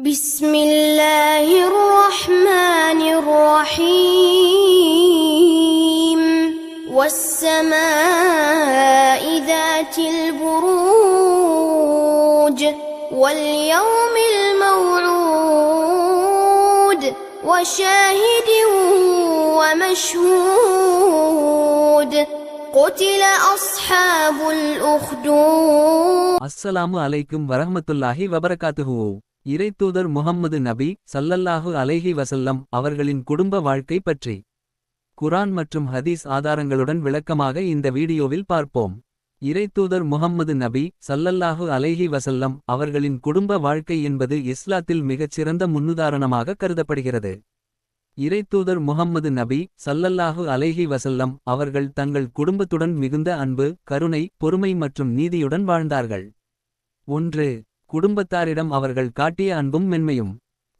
بسم الله الرحمن الرحيم والسماء ذات البروج واليوم الموعود وشاهد ومشهود قتل أصحاب الأخدود. அஸ்ஸலாமு அலைக்கும் வரஹ்மத்துல்லாஹி வபரகாத்துஹு. இறைத்தூதர் முஹம்மது நபி ஸல்லல்லாஹு அலைஹி வஸல்லம் அவர்களின் குடும்ப வாழ்க்கை பற்றி குர்ஆன் மற்றும் ஹதீஸ் ஆதாரங்களுடன் விளக்கமாக இந்த வீடியோவில் பார்ப்போம். இறைத்தூதர் முஹம்மது நபி ஸல்லல்லாஹு அலைஹி வஸல்லம் அவர்களின் குடும்ப வாழ்க்கை என்பது இஸ்லாத்தில் மிகச் சிறந்த முன்னுதாரணமாக கருதப்படுகிறது. இறைத்தூதர் முஹம்மது நபி ஸல்லல்லாஹு அலைஹி வஸல்லம் அவர்கள் தங்கள் குடும்பத்துடன் மிகுந்த அன்பு, கருணை, பொறுமை மற்றும் நீதியுடன் வாழ்ந்தார்கள். 1. குடும்பத்தாரிடம் அவர்கள் காட்டிய அன்பும் மென்மையும்.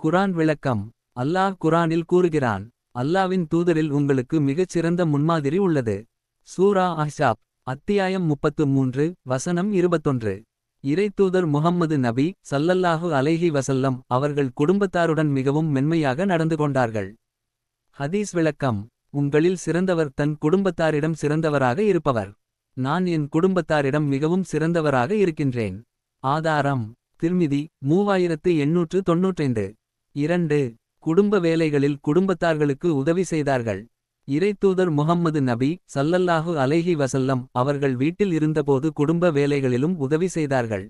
குர்ஆன் விளக்கம். அல்லாஹ் குர்ஆனில் கூறுகிறான், அல்லாவின் தூதரில் உங்களுக்கு மிகச் சிறந்த முன்மாதிரி உள்ளது. சூரா அஹ்ஸாப் அத்தியாயம் 33 வசனம் 21. இறைத்தூதர் முஹம்மது நபி ஸல்லல்லாஹு அலைஹி வஸல்லம் அவர்கள் குடும்பத்தாருடன் மிகவும் மென்மையாக நடந்து கொண்டார்கள். ஹதீஸ் விளக்கம். உங்களில் சிறந்தவர் தன் குடும்பத்தாரிடம் சிறந்தவராக இருப்பவர். நான் என் குடும்பத்தாரிடம் மிகவும் சிறந்தவராக இருக்கின்றேன். ஆதாரம் திர்மிதி 3895. 2. குடும்ப வேலைகளில் குடும்பத்தார்களுக்கு உதவி செய்தார்கள். இறைத்தூதர் முஹம்மது நபி ஸல்லல்லாஹு அலைஹி வஸல்லம் அவர்கள் வீட்டில் இருந்தபோது குடும்ப வேலைகளிலும் உதவி செய்தார்கள்.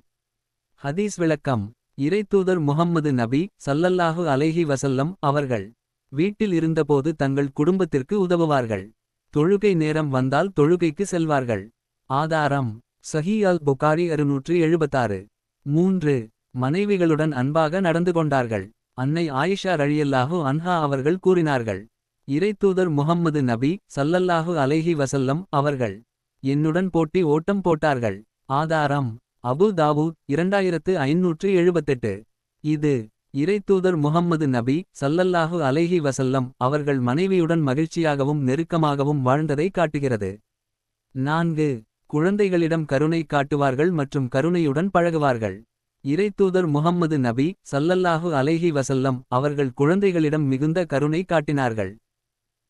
ஹதீஸ் விளக்கம். இறைத்தூதர் முஹம்மது நபி ஸல்லல்லாஹு அலைஹி வஸல்லம் அவர்கள் வீட்டில் இருந்தபோது தங்கள் குடும்பத்திற்கு உதவுவார்கள். தொழுகை நேரம் வந்தால் தொழுகைக்கு செல்வார்கள். ஆதாரம் சஹீஹ் அல் புகாரி 676. 3. மனைவிகளுடன் அன்பாக நடந்து கொண்டார்கள். அன்னை ஆயிஷா ரலியல்லாஹு அன்ஹா அவர்கள் கூறினார்கள், இறைத்தூதர் முஹம்மது நபி ஸல்லல்லாஹு அலைஹி வஸல்லம் அவர்கள் என்னுடன் போட்டி ஓட்டம் போட்டார்கள். ஆதாரம் அபு தாவூத் 2578. இது இறைத்தூதர் முஹம்மது நபி ஸல்லல்லாஹு அலைஹி வஸல்லம் அவர்கள் மனைவியுடன் மகிழ்ச்சியாகவும் நெருக்கமாகவும் வாழ்ந்ததை காட்டுகிறது. 4. குழந்தைகளிடம் கருணை காட்டுவார்கள் மற்றும் கருணையுடன் பழகுவார்கள். இறைத்தூதர் முஹம்மது நபி ஸல்லல்லாஹு அலைஹி வஸல்லம் அவர்கள் குழந்தைகளிடம் மிகுந்த கருணை காட்டினார்கள்.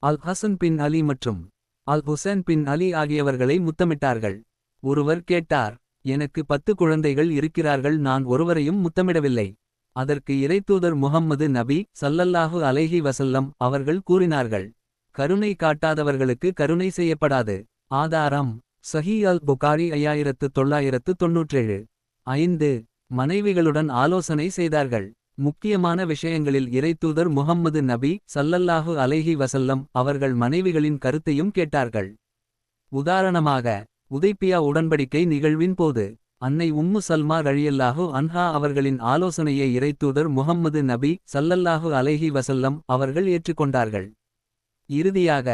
அல் ஹசன் பின் அலி மற்றும் அல் ஹுசேன் பின் அலி ஆகியவர்களை முத்தமிட்டார்கள். ஒருவர் கேட்டார், எனக்கு 10 குழந்தைகள் இருக்கிறார்கள், நான் ஒருவரையும் முத்தமிடவில்லை. அதற்கு இறைத்தூதர் முஹம்மது நபி ஸல்லல்லாஹு அலைஹி வஸல்லம் அவர்கள் கூறினார்கள், கருணை காட்டாதவர்களுக்கு கருணை செய்யப்படாது. ஆதாரம் சஹீஹ் அல் புகாரி 5997. 5. மனைவிகளுடன் ஆலோசனை செய்தார்கள். முக்கியமான விஷயங்களில் இறைத்தூதர் முஹம்மது நபி ஸல்லல்லாஹு அலைஹி வஸல்லம் அவர்கள் மனைவிகளின் கருத்தையும் கேட்டார்கள். உதாரணமாக, உதைபியா உடன்படிக்கை நிகழ்வின் போது அன்னை உம்மு சல்மா ரலியல்லாஹு அன்ஹா அவர்களின் ஆலோசனையை இறைத்தூதர் முஹம்மது நபி ஸல்லல்லாஹு அலைஹி வஸல்லம் அவர்கள் ஏற்றுக்கொண்டார்கள். இறுதியாக,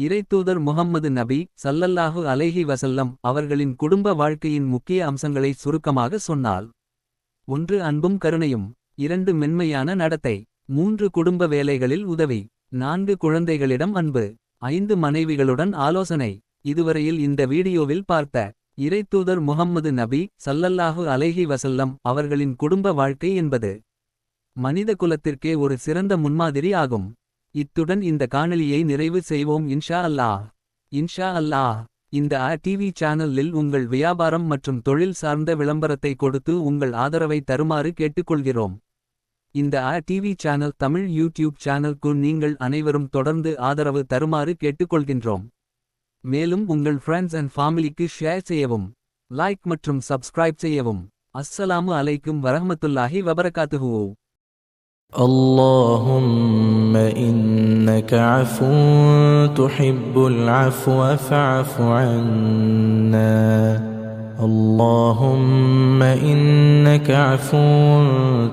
இறைத்தூதர் முஹம்மது நபி ஸல்லல்லாஹு அலைஹி வஸல்லம் அவர்களின் குடும்ப வாழ்க்கையின் முக்கிய அம்சங்களை சுருக்கமாக சொன்னால்: 1. அன்பும் கருணையும். 2. மென்மையான நடத்தை. 3. குடும்ப வேலைகளில் உதவி. 4. குழந்தைகளிடம் அன்பு. 5. மனைவிகளுடன் ஆலோசனை. இதுவரையில் இந்த வீடியோவில் பார்த்த இறைத்தூதர் முஹம்மது நபி ஸல்லல்லாஹு அலைஹி வஸல்லம் அவர்களின் குடும்ப வாழ்க்கை என்பது மனித குலத்திற்கே ஒரு சிறந்த முன்மாதிரி ஆகும். இத்துடன் இந்த காணொளியை நிறைவு செய்வோம். இன்ஷா அல்லாஹ். இந்த டிவி சேனலில் உங்கள் வியாபாரம் மற்றும் தொழில் சார்ந்த விளம்பரத்தை கொடுத்து உங்கள் ஆதரவை தருமாறு கேட்டுக்கொள்கிறோம். இந்த டிவி சேனல் தமிழ் யூடியூப் சேனலுக்கு நீங்கள் அனைவரும் தொடர்ந்து ஆதரவு தருமாறு கேட்டுக்கொள்கின்றோம். மேலும் உங்கள் ஃப்ரெண்ட்ஸ் அண்ட் ஃபேமிலிக்கு ஷேர் செய்யவும், லைக் மற்றும் சப்ஸ்கிரைப் செய்யவும். அஸ்ஸலாமு அலைக்கும் வரஹ்மத்துல்லாஹி வபரகாத்துஹு. اللهم إنك عفو تحب العفو فاعف عنا. اللهم إنك عفو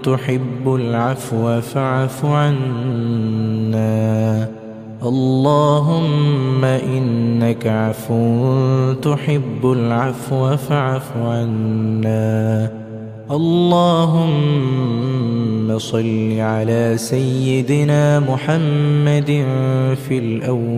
تحب العفو فاعف عنا. اللهم إنك عفو تحب العفو فاعف عنا. اللهم صل على سيدنا محمد في الأول